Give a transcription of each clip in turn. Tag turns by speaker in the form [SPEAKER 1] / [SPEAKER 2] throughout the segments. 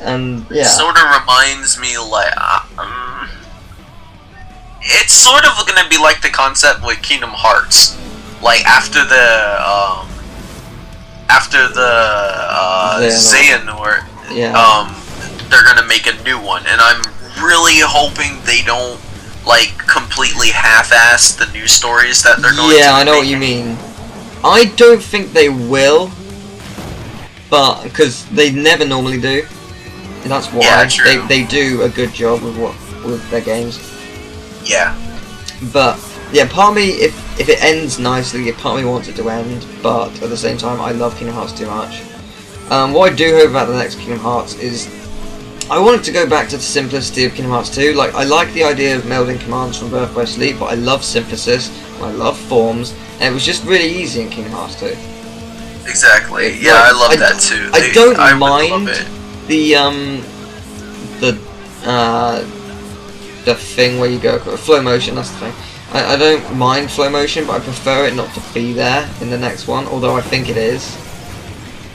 [SPEAKER 1] And yeah,
[SPEAKER 2] Sort of reminds me like it's sort of gonna be like the concept with Kingdom Hearts, like after the Xehanort,
[SPEAKER 1] yeah.
[SPEAKER 2] they're gonna make a new one, and I'm really hoping they don't like completely half-ass the new stories that they're going to
[SPEAKER 1] Yeah, I know
[SPEAKER 2] make.
[SPEAKER 1] what you mean. I don't think they will, but because they never normally do. And that's why
[SPEAKER 2] Yeah, true.
[SPEAKER 1] they do a good job with their games.
[SPEAKER 2] Yeah.
[SPEAKER 1] But yeah, part of me, if it ends nicely, part of me wants it to end. But at the same time, I love Kingdom Hearts too much. What I do hope about the next Kingdom Hearts is I want it to go back to the simplicity of Kingdom Hearts 2. Like, I like the idea of melding commands from Birth by Sleep, but I love synthesis, I love forms, and it was just really easy in Kingdom Hearts 2.
[SPEAKER 2] Exactly. Yeah, I love that too.
[SPEAKER 1] I don't
[SPEAKER 2] I
[SPEAKER 1] mind
[SPEAKER 2] love it.
[SPEAKER 1] the thing where you go flow motion. That's the thing. I don't mind flow motion, but I prefer it not to be there in the next one. Although I think it is.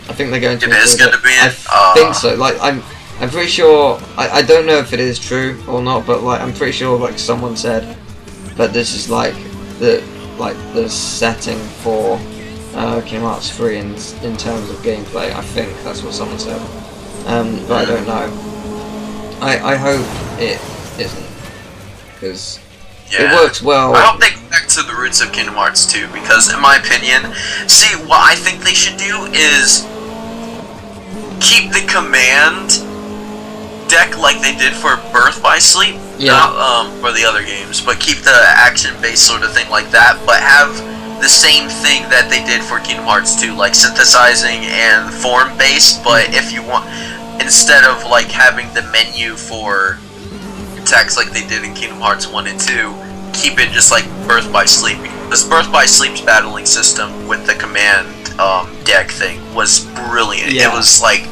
[SPEAKER 1] I think they're going to.
[SPEAKER 2] It is going to be.
[SPEAKER 1] I think so. Like I'm pretty sure. I don't know if it is true or not, but like I'm pretty sure like someone said that this is like the setting for Kingdom Hearts 3 in terms of gameplay. I think that's what someone said. But I don't know. I hope it isn't, because it works well.
[SPEAKER 2] I hope they go back to the roots of Kingdom Hearts 2, because in my opinion, see, what I think they should do is keep the command deck like they did for Birth by Sleep, not for the other games, but keep the action-based sort of thing like that, but have the same thing that they did for Kingdom Hearts 2, like synthesizing and form-based, but if you want, instead of like having the menu for attacks like they did in Kingdom Hearts 1 and 2, keep it just like Birth by Sleep. This Birth by Sleep's battling system with the command deck thing was brilliant.
[SPEAKER 1] Yeah.
[SPEAKER 2] It was like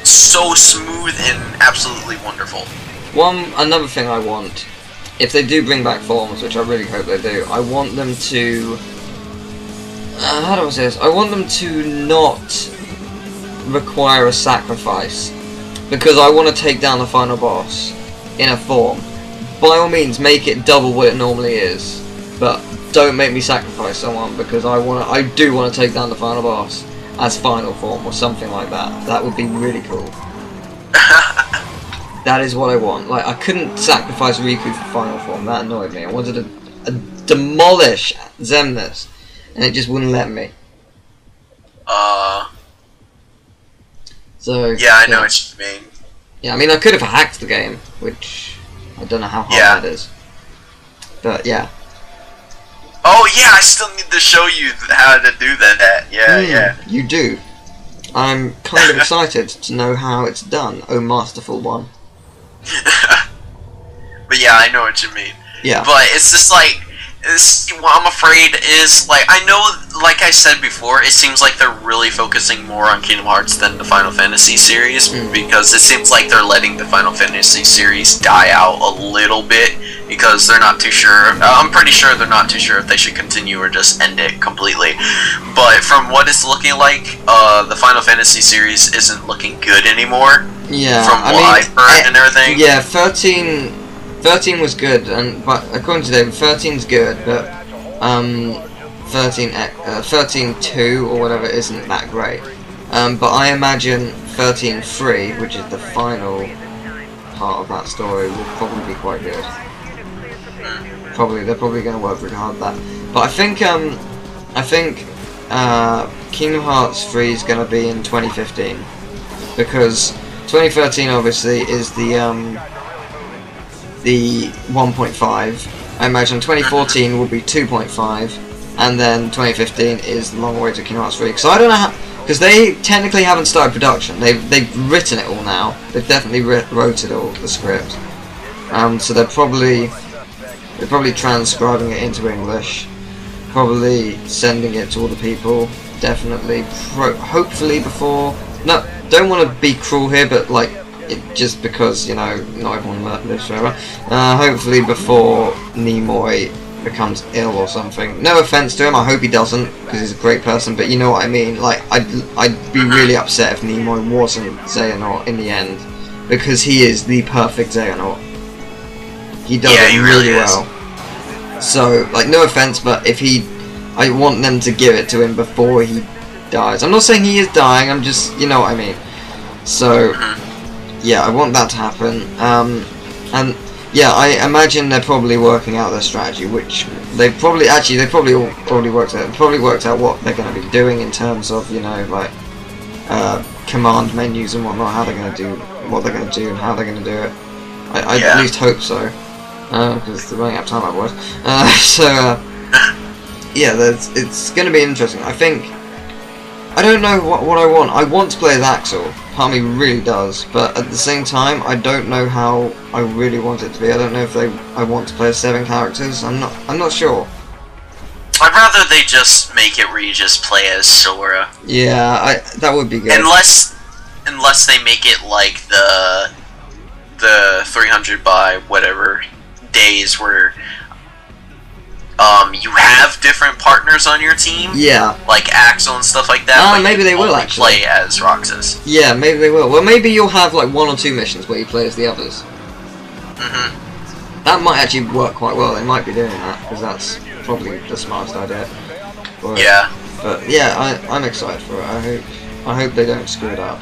[SPEAKER 2] so smooth and absolutely wonderful.
[SPEAKER 1] Another thing I want, if they do bring back forms, which I really hope they do, I want them to how do I say this? I want them to not require a sacrifice, because I want to take down the final boss in a form. By all means, make it double what it normally is, but don't make me sacrifice someone, because I do want to take down the final boss as final form or something like that. That would be really cool. That is what I want. Like, I couldn't sacrifice Riku for final form. That annoyed me. I wanted to demolish Xemnas, and it just wouldn't let me. So
[SPEAKER 2] yeah, I know what you mean.
[SPEAKER 1] Yeah, I mean, I could have hacked the game, which I don't know how hard that is. But yeah.
[SPEAKER 2] Oh yeah, I still need to show you how to do that. Yeah.
[SPEAKER 1] You do. I'm kind of excited to know how it's done. Oh, masterful one.
[SPEAKER 2] But yeah, I know what you mean.
[SPEAKER 1] Yeah.
[SPEAKER 2] But it's just like, what I'm afraid is, like, I know, like I said before, it seems like they're really focusing more on Kingdom Hearts than the Final Fantasy series, because it seems like they're letting the Final Fantasy series die out a little bit, because they're not too sure. I'm pretty sure they're not too sure if they should continue or just end it completely. But from what it's looking like, the Final Fantasy series isn't looking good anymore.
[SPEAKER 1] Yeah.
[SPEAKER 2] From what I've heard and everything.
[SPEAKER 1] Yeah, 13 was good, but according to David, 13's good, but 13.2 or whatever isn't that great. But I imagine 13.3, which is the final part of that story, will probably be quite good. They're probably going to work really hard at that. But I think Kingdom Hearts 3 is going to be in 2015, because 2013 obviously is the 1.5. I imagine 2014 will be 2.5, and then 2015 is the long way to Kingdom Hearts 3. Because I don't know how, because they technically haven't started production. They've written it all now. They've definitely wrote it all, the script. So they're probably transcribing it into English, probably sending it to all the people. Definitely, hopefully before. No, don't want to be cruel here, but like. Just because, you know, not everyone lives forever. Hopefully before Nimoy becomes ill or something. No offense to him, I hope he doesn't, because he's a great person, but you know what I mean. Like, I'd be really upset if Nimoy wasn't Xehanort in the end, because he is the perfect Xehanort. He does it really well. So, like, no offense, but if I want them to give it to him before he dies. I'm not saying he is dying, I'm just, you know what I mean. So, yeah, I want that to happen. And yeah, I imagine they're probably working out their strategy, which they probably already worked out. Probably worked out what they're going to be doing in terms of, you know, like command menus and whatnot. How they're going to do what they're going to do and how they're going to do it. I at least hope so, because they're running out of time otherwise. Yeah, it's going to be interesting. I don't know what I want. I want to play as Axel. Part of me really does, but at the same time, I don't know how I really want it to be. I don't know if I want to play as 7 characters. I'm not sure.
[SPEAKER 2] I'd rather they just make it where you just play as Sora.
[SPEAKER 1] Yeah, that would be good.
[SPEAKER 2] Unless they make it like the 300 by whatever days where you have different partners on your team.
[SPEAKER 1] Yeah.
[SPEAKER 2] Like Axel and stuff like that.
[SPEAKER 1] Maybe they will actually
[SPEAKER 2] play as Roxas.
[SPEAKER 1] Yeah, maybe they will. Well, maybe you'll have like 1 or 2 missions where you play as the others. That might actually work quite well. They might be doing that because that's probably the smartest idea. But yeah, I'm excited for it. I hope they don't screw it up.